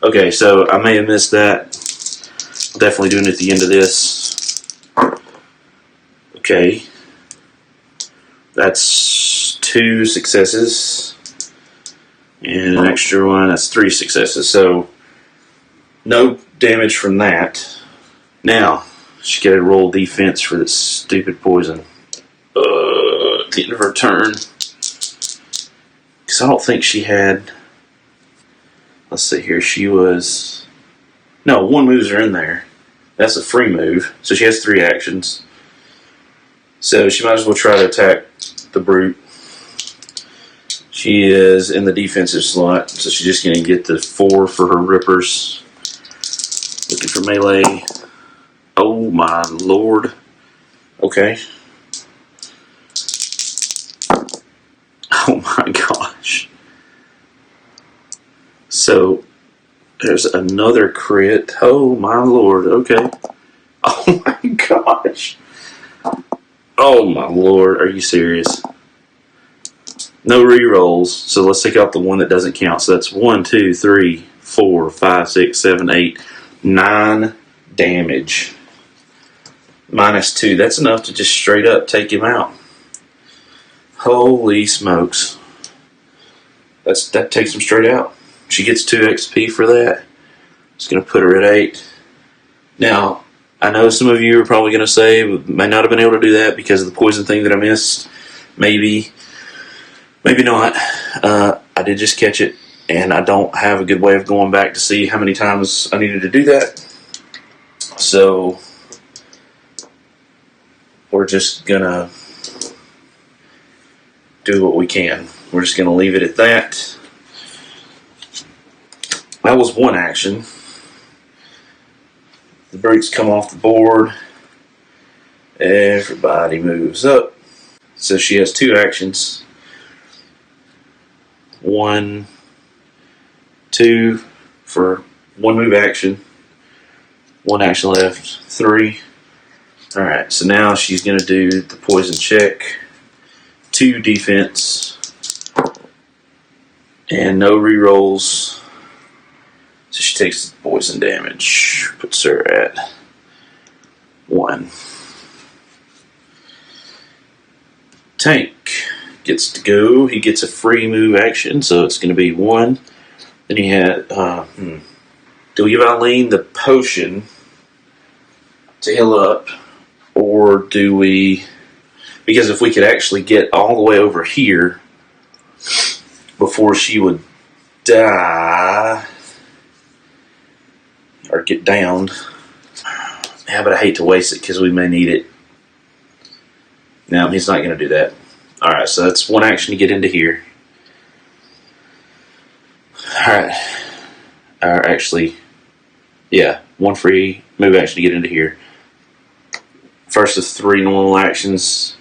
Speaker 2: Okay, so I may have missed that. I'll definitely doing it at the end of this. Okay. That's 2 successes. And an extra one, that's 3 successes. So, no damage from that. Now, she got to roll defense for this stupid poison. At the end of her turn. Because I don't think she had... Let's see here, she was... No, 1 moves her in there. That's a free move. So she has 3 actions. So she might as well try to attack the brute. She is in the defensive slot, so she's just going to get the 4 for her rippers. Looking for melee. Oh my lord. Okay. Oh my gosh. So, there's another crit. Oh my lord. Okay. Oh my gosh. Oh my lord. Are you serious? No rerolls, so let's take out the one that doesn't count. So that's 1, 2, 3, 4, 5, 6, 7, 8, 9 damage. -2. That's enough to just straight up take him out. Holy smokes. That takes him straight out. She gets 2 XP for that. Just going to put her at 8. Now, I know some of you are probably going to say, may not have been able to do that because of the poison thing that I missed. Maybe not. I did just catch it, and I don't have a good way of going back to see how many times I needed to do that. So, we're just going to do what we can. We're just going to leave it at that. That was 1 action. The brutes come off the board. Everybody moves up. So she has 2 actions. 1, 2 for 1 move action. 1 action left. 3. Alright, so now she's going to do the poison check. 2 defense. And no rerolls. So she takes the poison damage. Puts her at 1. Tank gets to go. He gets a free move action, so it's going to be 1. Then he had, do we give Eileen the potion to heal up, or do we, because if we could actually get all the way over here before she would die, or get downed, yeah, but I hate to waste it because we may need it. No, he's not going to do that. Alright, so that's 1 action to get into here. Alright. Or actually, yeah, 1 free move action to get into here. First of 3 normal actions.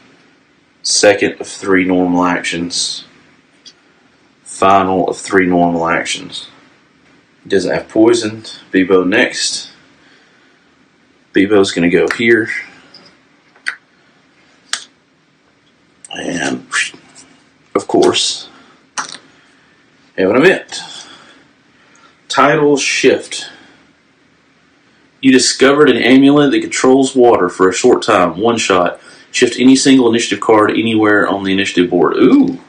Speaker 2: Second of 3 normal actions. Final of 3 normal actions. He doesn't have poison. Bebo next. Bebo's going to go here. And, of course, have an event. Title shift. You discovered an amulet that controls water for a short time. 1 shot. Shift any single initiative card anywhere on the initiative board. Ooh.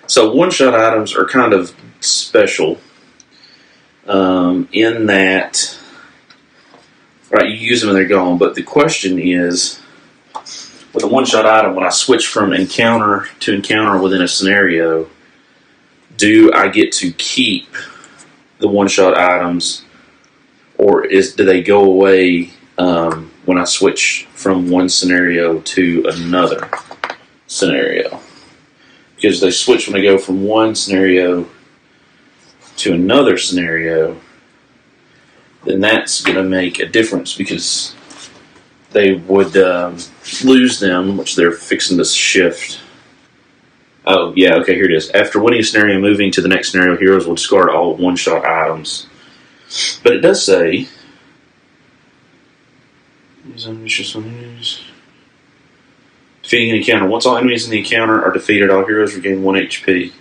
Speaker 2: So 1-shot items are kind of special in that, right, you use them and they're gone. But the question is, with a 1-shot item, when I switch from encounter to encounter within a scenario, do I get to keep the one-shot items, or do they go away when I switch from one scenario to another scenario? Because they switch when I go from one scenario to another scenario, then that's going to make a difference, because they would lose them, which they're fixing to shift. Oh, yeah, okay, here it is. After winning a scenario, moving to the next scenario, heroes will discard all one-shot items. But it does say, defeating an encounter. Once all enemies in the encounter are defeated, all heroes regain 1 HP.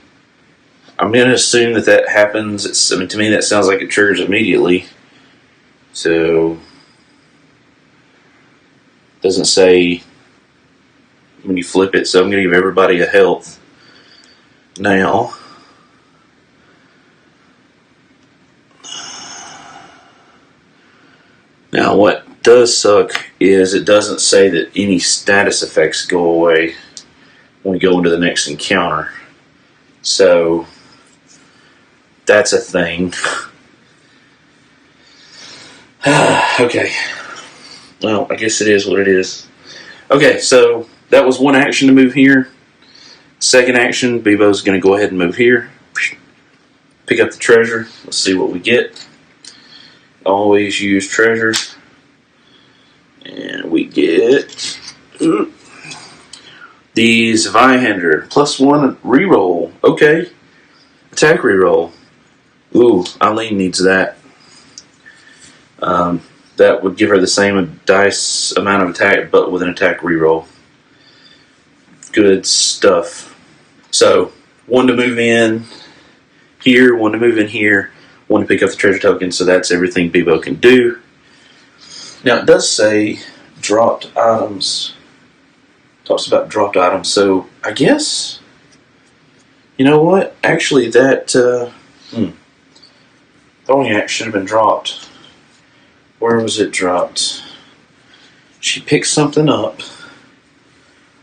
Speaker 2: I'm going to assume that happens. To me, that sounds like it triggers immediately. So, it doesn't say when you flip it, so I'm going to give everybody a health. Now, what does suck is it doesn't say that any status effects go away when we go into the next encounter. So, that's a thing. Okay. Well, I guess it is what it is. Okay, so that was one action to move here. Second action, Bebo's going to go ahead and move here. Pick up the treasure. Let's see what we get. Always use treasures. And we get the Zweihander. +1 reroll. Okay. Attack reroll. Ooh, Eileen needs that. That would give her the same dice amount of attack, but with an attack reroll. Good stuff. So, 1 to move in here, 1 to move in here, 1 to pick up the treasure token, so that's everything Bebo can do. Now, it does say dropped items. Talks about dropped items, so I guess, you know what? Actually, that throwing axe should have been dropped. Where was it dropped? She picked something up.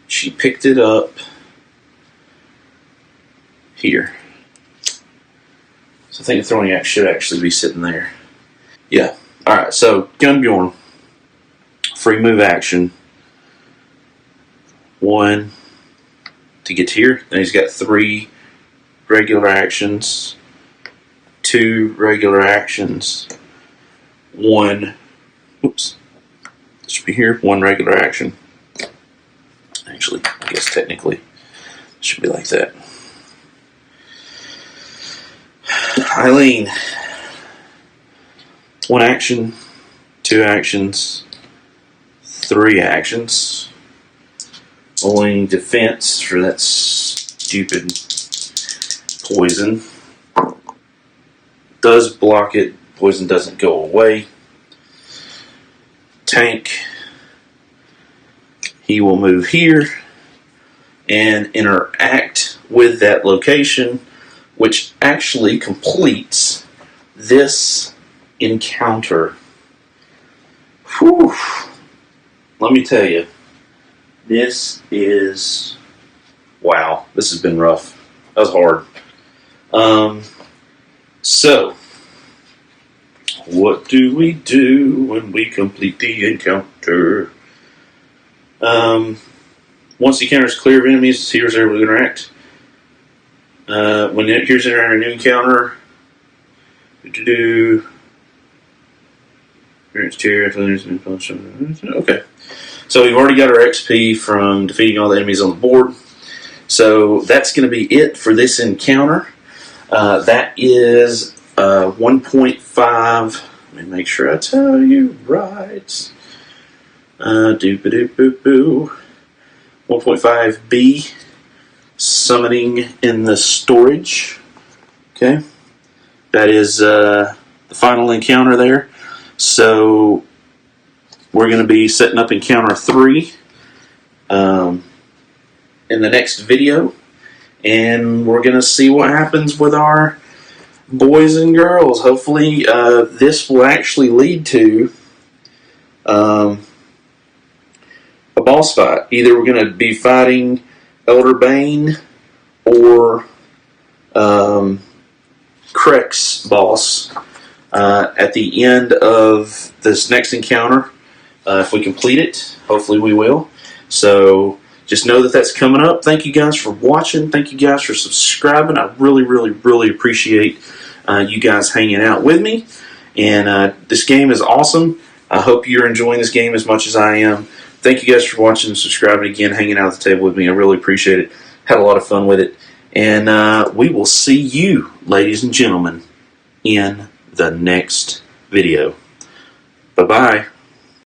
Speaker 2: She picked it up here. So I think the throwing axe should actually be sitting there. Yeah. Alright, so Gunbjorn. Free move action. 1 to get here. Then he's got 3 regular actions. 2 regular actions. 1. Oops. This should be here. 1 regular action. Actually, I guess technically it should be like that. Eileen. 1 action. 2 actions. 3 actions. Only defense for that stupid poison. Does block it. Poison doesn't go away. Tank. He will move here and interact with that location, which actually completes this encounter. Whew. Let me tell you, this is, wow, this has been rough. That was hard. So, what do we do when we complete the encounter? Once the encounter is clear of enemies, the heroes are able to interact. When the heroes enter a new encounter, okay. So we've already got our XP from defeating all the enemies on the board. So that's going to be it for this encounter. That is 1.5. Let me make sure I tell you right. 1.5b, summoning in the storage. Okay, that is the final encounter there. So we're going to be setting up encounter 3 in the next video, and we're going to see what happens with our boys and girls. Hopefully this will actually lead to a boss fight. Either we're going to be fighting Elder Bane or Crex boss at the end of this next encounter. If we complete it, hopefully we will. So just know that that's coming up. Thank you guys for watching. Thank you guys for subscribing. I really appreciate you guys hanging out with me. And this game is awesome. I hope you're enjoying this game as much as I am. Thank you guys for watching and subscribing again, hanging out at the table with me. I really appreciate it. Had a lot of fun with it. And we will see you, ladies and gentlemen, in the next video. Bye-bye.